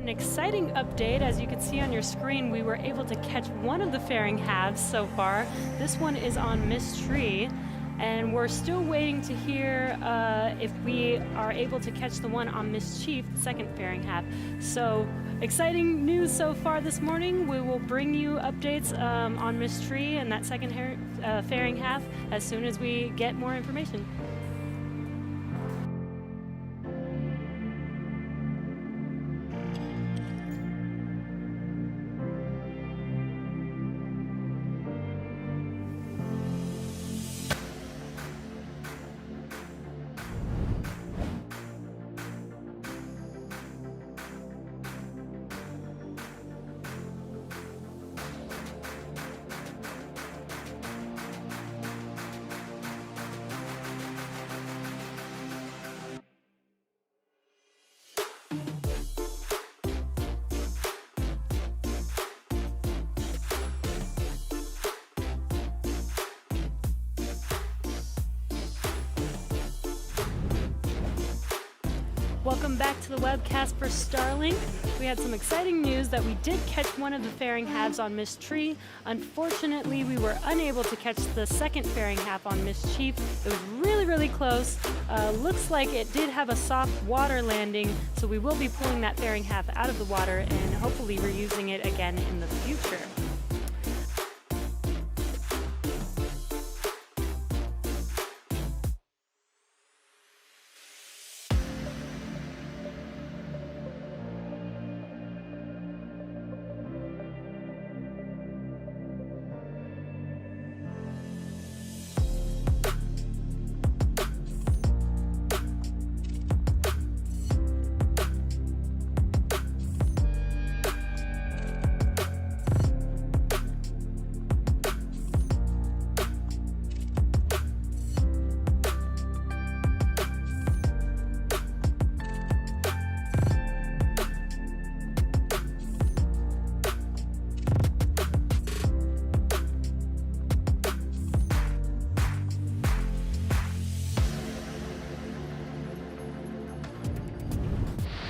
An exciting update. As you can see on your screen, we were able to catch one of the fairing halves so far. This one is on Miss Tree, and we're still waiting to hear if we are able to catch the one on Miss Chief, the second fairing half. So exciting news so far this morning. We will bring you updates on Miss Tree and that second fairing half as soon as we get more information. Welcome back to the webcast for Starlink. We had some exciting news that we did catch one of the fairing halves on Miss Tree. Unfortunately, we were unable to catch the second fairing half on Miss Chief. It was really close. Looks like it did have a soft water landing, so we will be pulling that fairing half out of the water and hopefully reusing it again in the future.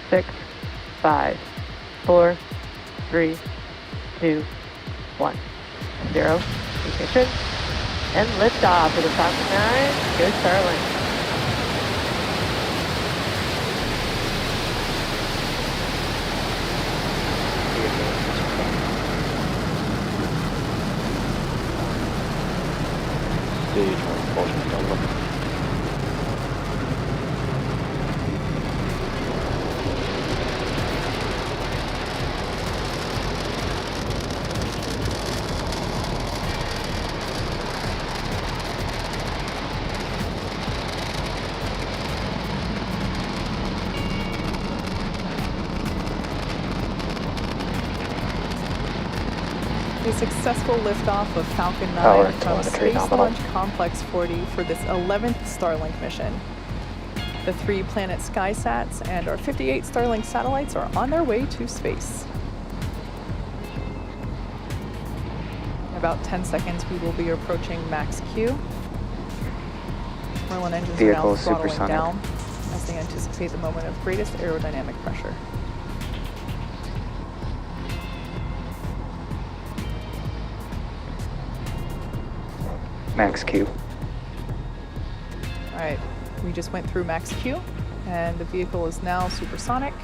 Six, 5, 4, 3, 2, 1, 0, ignition, and liftoff of the Falcon 9. Go Starlink. Stage 1 propulsion done. A successful liftoff of Falcon 9 Power from telemetry Space nominal. Launch Complex 40 for this 11th Starlink mission. The 3 Planet SkySats and our 58 Starlink satellites are on their way to space. In about 10 seconds, we will be approaching max Q. Merlin engines Vehicle are now throttling supersonic. down as they anticipate the moment of greatest aerodynamic pressure. Max Q. All right, we just went through max Q, and the vehicle is now supersonic.